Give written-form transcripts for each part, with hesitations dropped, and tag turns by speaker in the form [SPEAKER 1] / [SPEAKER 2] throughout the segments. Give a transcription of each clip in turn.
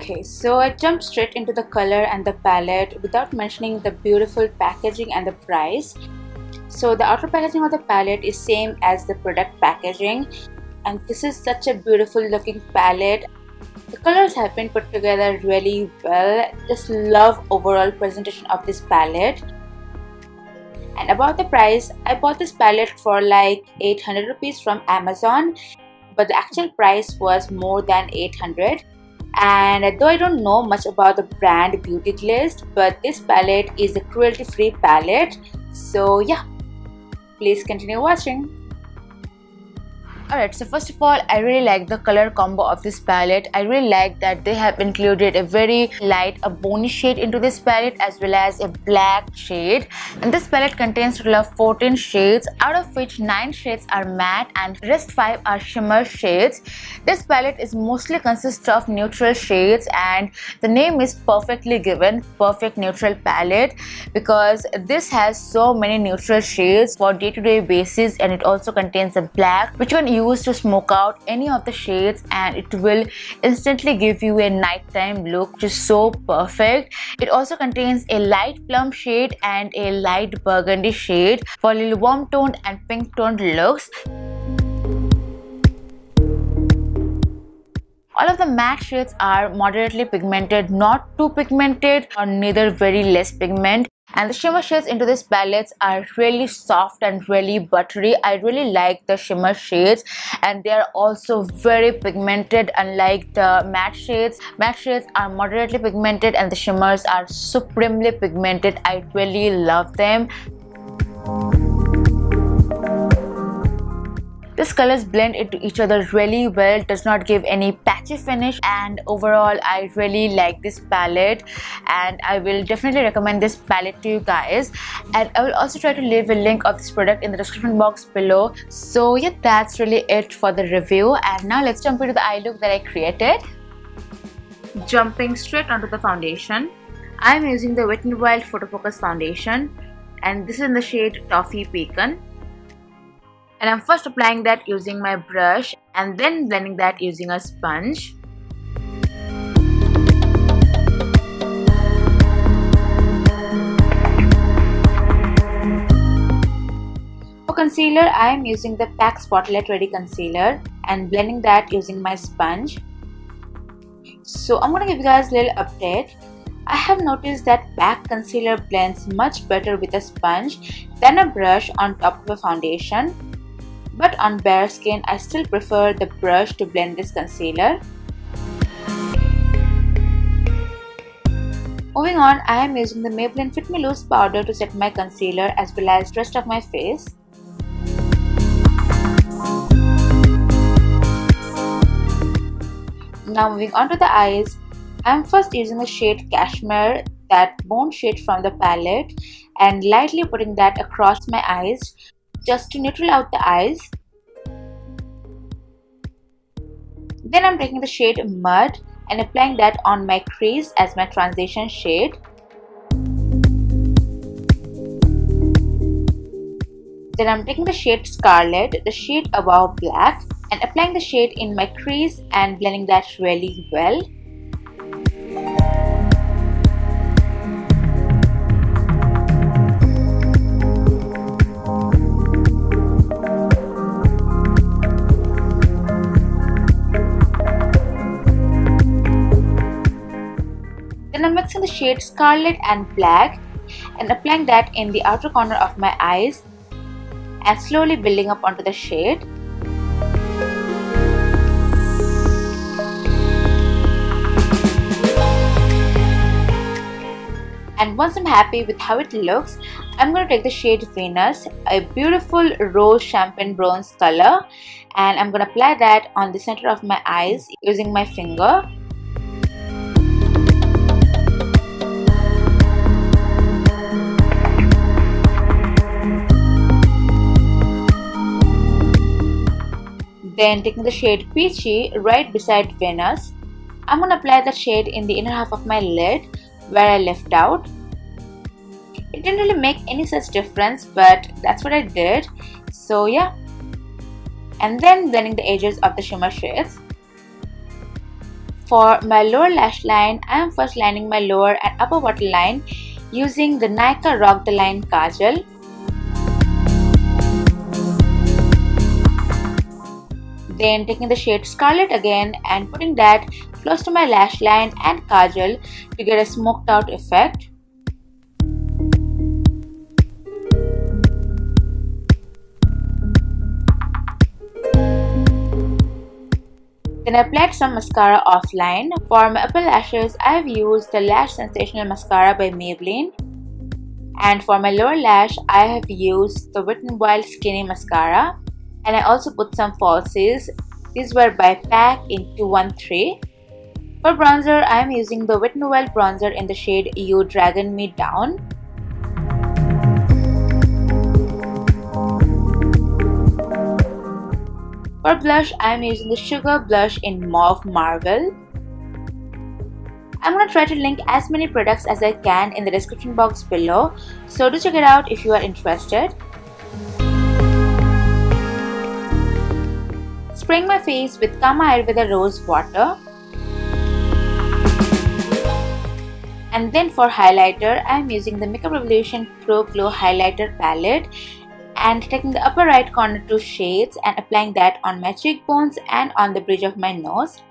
[SPEAKER 1] Okay, so I jumped straight into the color and the palette without mentioning the beautiful packaging and the price. So the outer packaging of the palette is same as the product packaging, and this is such a beautiful looking palette. The colors have been put together really well. Just love overall presentation of this palette. And about the price, I bought this palette for like 800 rupees from Amazon, but the actual price was more than 800. And though I don't know much about the brand Beauty Glazed, but this palette is a cruelty free palette. So yeah, please continue watching. Alright, so first of all, I really like the color combo of this palette. I really like that they have included a very light, a bony shade into this palette as well as a black shade. And this palette contains a total of 14 shades, out of which 9 shades are matte and rest 5 are shimmer shades. This palette is mostly consists of neutral shades, and the name is perfectly given, Perfect Neutral Palette, because this has so many neutral shades for day-to-day basis, and it also contains a black which you can use to smoke out any of the shades, and it will instantly give you a nighttime look, which is so perfect. It also contains a light plum shade and a light burgundy shade for little warm toned and pink toned looks. All of the matte shades are moderately pigmented, not too pigmented or neither very less pigment. And the shimmer shades into this palettes are really soft and really buttery. I really like the shimmer shades, and they are also very pigmented unlike the matte shades. Matte shades are moderately pigmented and the shimmers are supremely pigmented. I really love them. These colors blend into each other really well, does not give any patchy finish, and overall I really like this palette and I will definitely recommend this palette to you guys. And I will also try to leave a link of this product in the description box below. So yeah, that's really it for the review, and now let's jump into the eye look that I created. Jumping straight onto the foundation, I am using the Wet n Wild Photo Focus foundation, and this is in the shade Toffee Pecan. And I'm first applying that using my brush and then blending that using a sponge. For concealer, I am using the PAC Spotlight Ready Concealer and blending that using my sponge. So I'm going to give you guys a little update. I have noticed that PAC concealer blends much better with a sponge than a brush on top of a foundation. But on bare skin, I still prefer the brush to blend this concealer. Moving on, I am using the Maybelline Fit Me Loose powder to set my concealer as well as the rest of my face. Now moving on to the eyes, I am first using the shade Cashmere, that bone shade from the palette, and lightly putting that across my eyes, just to neutral out the eyes. Then I'm taking the shade Mud and applying that on my crease as my transition shade. Then I'm taking the shade Scarlet, the shade above black, and applying the shade in my crease and blending that really well. Then I'm mixing the shade Scarlet and Black and applying that in the outer corner of my eyes and slowly building up onto the shade. And once I'm happy with how it looks, I'm going to take the shade Venus, a beautiful rose champagne bronze color, and I'm going to apply that on the center of my eyes using my finger. Then taking the shade Peachy right beside Venus, I'm going to apply that shade in the inner half of my lid where I left out. It didn't really make any such difference, but that's what I did. So yeah. And then blending the edges of the shimmer shades. For my lower lash line, I am first lining my lower and upper waterline using the Nykaa Rock the Line Kajal. Then taking the shade Scarlet again and putting that close to my lash line and kajal to get a smoked out effect. Then I applied some mascara offline. For my upper lashes, I have used the Lash Sensational Mascara by Maybelline. And for my lower lash, I have used the Wet n Wild Skinny Mascara. And I also put some falsies. These were by PAC in 213. For bronzer, I am using the Wet n Wild bronzer in the shade You Dragon Me Down. For blush, I am using the Sugar blush in Mauve Marvel. I'm going to try to link as many products as I can in the description box below, so do check it out if you are interested. Spraying my face with Kama Ayurveda Rose Water. And then for highlighter, I am using the Makeup Revolution Pro Glow Highlighter Palette and taking the upper right corner 2 shades and applying that on my cheekbones and on the bridge of my nose.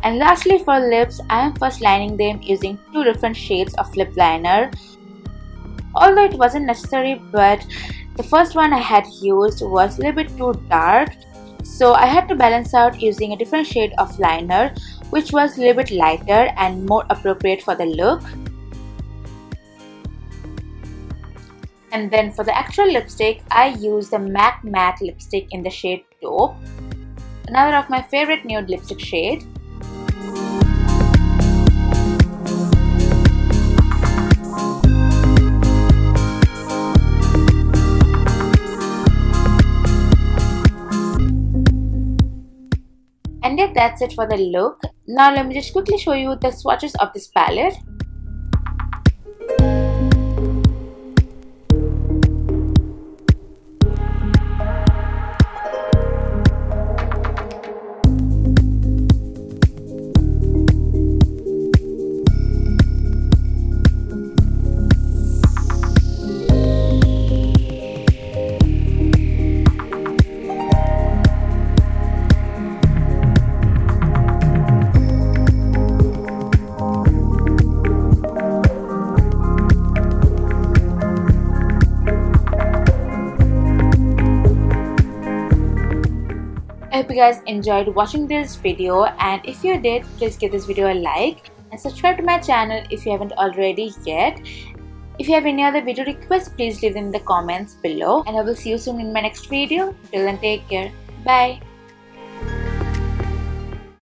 [SPEAKER 1] And lastly for lips, I am first lining them using 2 different shades of lip liner. Although it wasn't necessary, but the first one I had used was a little bit too dark, so I had to balance out using a different shade of liner which was a little bit lighter and more appropriate for the look. And then for the actual lipstick, I used the MAC Matte lipstick in the shade Taupe, another of my favorite nude lipstick shade. And yet that's it for the look. Now let me just quickly show you the swatches of this palette. I hope you guys enjoyed watching this video, and if you did, please give this video a like and subscribe to my channel if you haven't already yet. If you have any other video requests, please leave them in the comments below, and I will see you soon in my next video. Till then, take care. Bye.